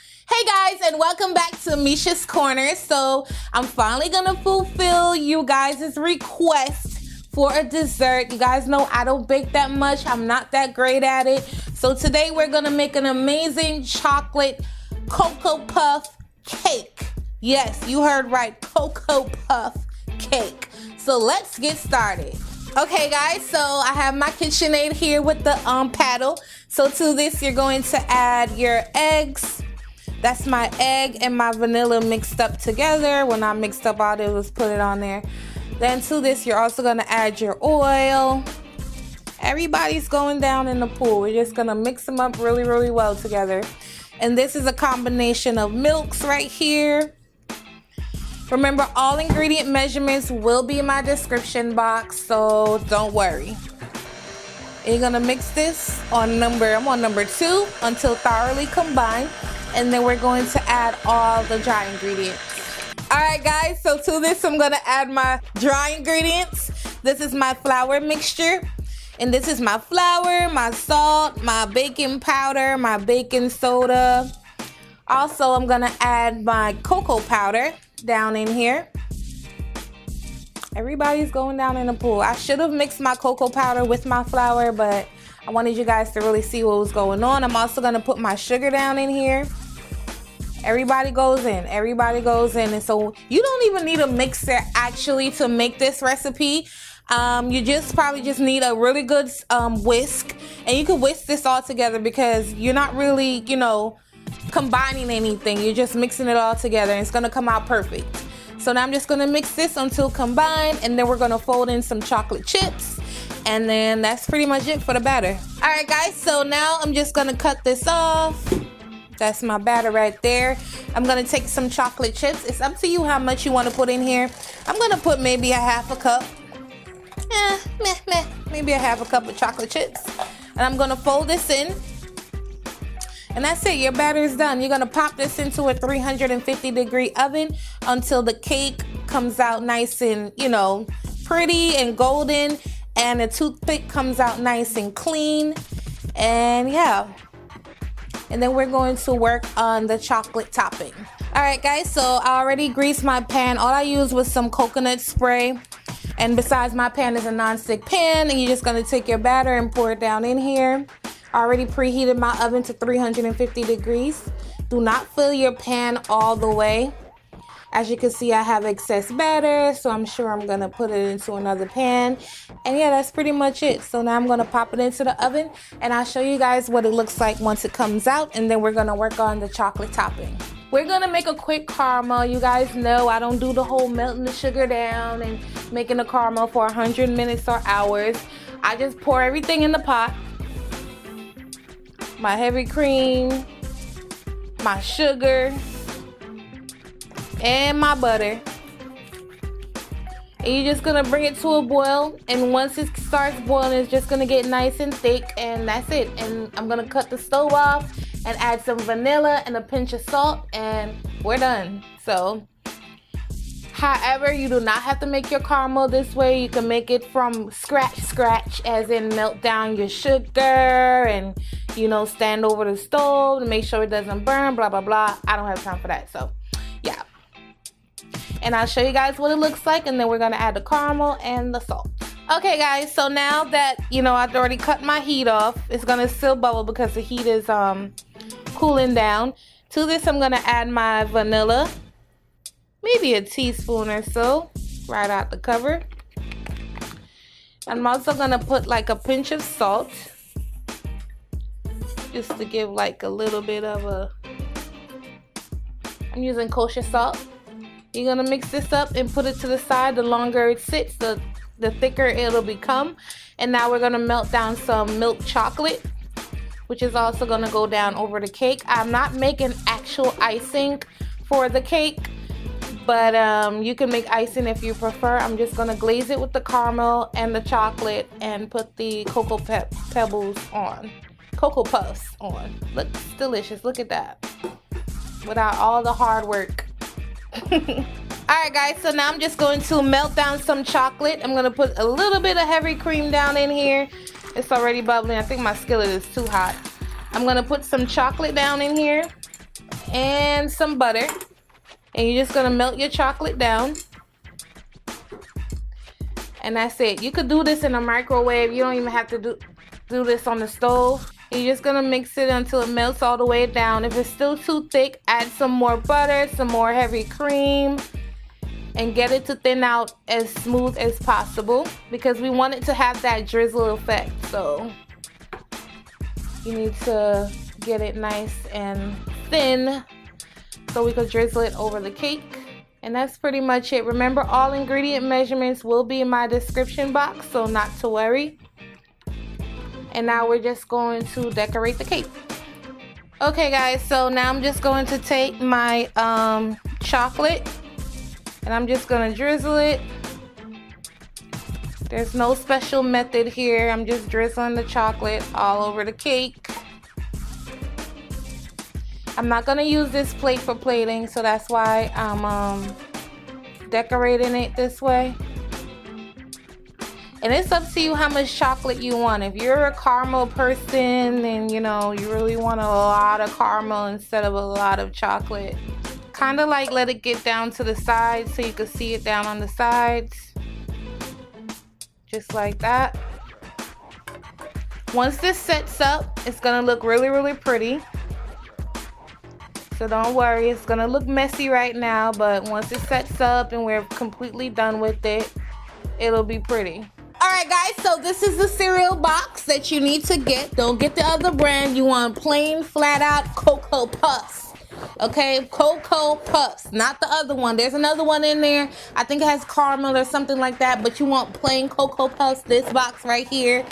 Hey guys, and welcome back to Mesha's Corner. So I'm finally gonna fulfill you guys' request for a dessert. You guys know I don't bake that much. I'm not that great at it. So today we're gonna make an amazing chocolate CocoPuff cake. Yes, you heard right, CocoPuff cake. So let's get started. Okay guys, so I have my KitchenAid here with the paddle. So to this you're going to add your eggs. That's my egg and my vanilla mixed up together. When I mixed up all it was put it on there. Then to this you're also gonna add your oil. Everybody's going down in the pool. We're just gonna mix them up really, really well together. And this is a combination of milks right here. Remember, all ingredient measurements will be in my description box, so don't worry. You're gonna mix this on I'm on number 2 until thoroughly combined. And then we're going to add all the dry ingredients. All right guys, so to this I'm gonna add my dry ingredients. This is my flour mixture. And this is my flour, my salt, my baking powder, my baking soda. Also, I'm gonna add my cocoa powder down in here. Everybody's going down in the pool. I should have mixed my cocoa powder with my flour, but I wanted you guys to really see what was going on. I'm also gonna put my sugar down in here. Everybody goes in, and so you don't even need a mixer actually to make this recipe. You probably just need a really good whisk, and you can whisk this all together because you're not really, combining anything. You're just mixing it all together, and it's gonna come out perfect. So now I'm just gonna mix this until combined, and then we're gonna fold in some chocolate chips, and then that's pretty much it for the batter. All right guys, so now I'm just gonna cut this off. That's my batter right there. I'm gonna take some chocolate chips. It's up to you how much you want to put in here. I'm gonna put maybe a half a cup. Maybe a half a cup of chocolate chips. And I'm gonna fold this in. And that's it, your batter is done. You're gonna pop this into a 350-degree oven until the cake comes out nice and, pretty and golden. And the toothpick comes out nice and clean. And yeah. And then we're going to work on the chocolate topping. All right guys, so I already greased my pan. All I used was some coconut spray. And besides, my pan is a non-stick pan, and you're just gonna take your batter and pour it down in here. I already preheated my oven to 350 degrees. Do not fill your pan all the way. As you can see, I have excess batter, so I'm sure I'm gonna put it into another pan. And yeah, that's pretty much it. So now I'm gonna pop it into the oven, and I'll show you guys what it looks like once it comes out, and then we're gonna work on the chocolate topping. We're gonna make a quick caramel. You guys know I don't do the whole melting the sugar down and making the caramel for 100 minutes or hours. I just pour everything in the pot. My heavy cream, my sugar, and my butter. And you're just gonna bring it to a boil, and once it starts boiling, it's just gonna get nice and thick, and that's it. And I'm gonna cut the stove off and add some vanilla and a pinch of salt, and we're done. So however, you do not have to make your caramel this way. You can make it from scratch, as in melt down your sugar and stand over the stove to make sure it doesn't burn, blah blah blah. I don't have time for that, so yeah. And I'll show you guys what it looks like, and then we're gonna add the caramel and the salt. Okay guys, so now that I've already cut my heat off, it's gonna still bubble because the heat is cooling down. To this I'm gonna add my vanilla, maybe a teaspoon or so, right out the cover. I'm also gonna put like a pinch of salt, just to give like a little bit of I'm using kosher salt. You're gonna mix this up and put it to the side. The longer it sits, the thicker it'll become. And now we're gonna melt down some milk chocolate, which is also gonna go down over the cake. I'm not making actual icing for the cake, but you can make icing if you prefer. I'm just gonna glaze it with the caramel and the chocolate and put the cocoa pebbles on. Cocoa Puffs on. Looks delicious, look at that. Without all the hard work. Alright guys, so now I'm just going to melt down some chocolate. I'm going to put a little bit of heavy cream down in here. It's already bubbling. I think my skillet is too hot. I'm going to put some chocolate down in here. and some butter. And you're just gonna melt your chocolate down. And that's it. You could do this in a microwave. You don't even have to do this on the stove. You're just gonna mix it until it melts all the way down. If it's still too thick, add some more butter, some more heavy cream, and get it to thin out as smooth as possible because we want it to have that drizzle effect. So you need to get it nice and thin so we can drizzle it over the cake. And that's pretty much it. Remember, all ingredient measurements will be in my description box, so not to worry. And now we're just going to decorate the cake. Okay guys, so now I'm just going to take my chocolate and I'm just gonna drizzle it. There's no special method here. I'm just drizzling the chocolate all over the cake. I'm not gonna use this plate for plating, so that's why I'm decorating it this way. And it's up to you how much chocolate you want. If you're a caramel person and you know you really want a lot of caramel instead of a lot of chocolate, kind of like let it get down to the sides so you can see it down on the sides. Just like that. Once this sets up, it's gonna look really, really pretty. So don't worry, it's gonna look messy right now, but once it sets up and we're completely done with it, it'll be pretty. Alright guys, so this is the cereal box that you need to get. Don't get the other brand. You want plain, flat out Cocopuffs. Okay, Cocopuffs, not the other one. There's another one in there. I think it has caramel or something like that, but you want plain Cocopuffs. This box right here.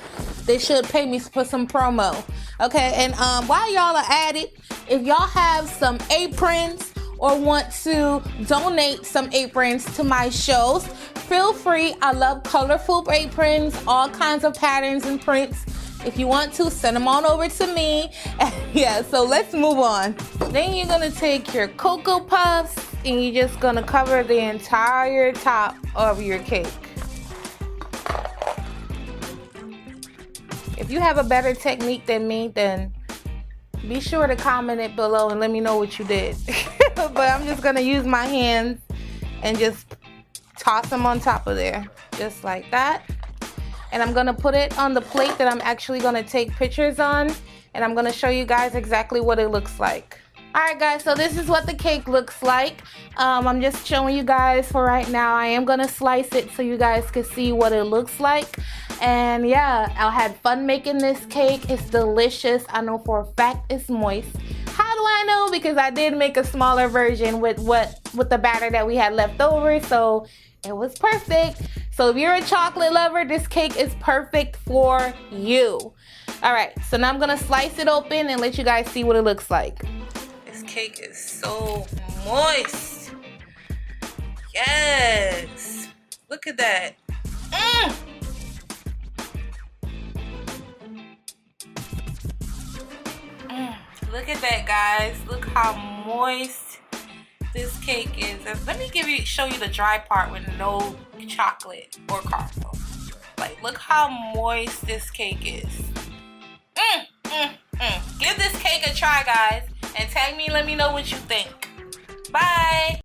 They should pay me for some promo. Okay, and while y'all are at it, if y'all have some aprons or want to donate some aprons to my shows, feel free. I love colorful aprons, all kinds of patterns and prints. If you want to, send them on over to me. Yeah, so let's move on. Then you're gonna take your Cocopuffs and you're just gonna cover the entire top of your cake. If you have a better technique than me, then be sure to comment it below and let me know what you did. But I'm just gonna use my hands and just toss them on top of there, just like that. And I'm gonna put it on the plate that I'm actually gonna take pictures on, and I'm gonna show you guys exactly what it looks like. Alright guys, so this is what the cake looks like. I'm just showing you guys for right now. I am gonna slice it so you guys can see what it looks like. And yeah, I had fun making this cake. It's delicious. I know for a fact it's moist. How do I know? Because I did make a smaller version with the batter that we had left over, so it was perfect. So if you're a chocolate lover, this cake is perfect for you. Alright, so now I'm gonna slice it open and let you guys see what it looks like. This cake is so moist. Yes. Look at that. Look at that, guys. Look how moist this cake is. Let me show you the dry part with no chocolate or caramel. Like, look how moist this cake is. Give this cake a try, guys, and tag me and let me know what you think. Bye.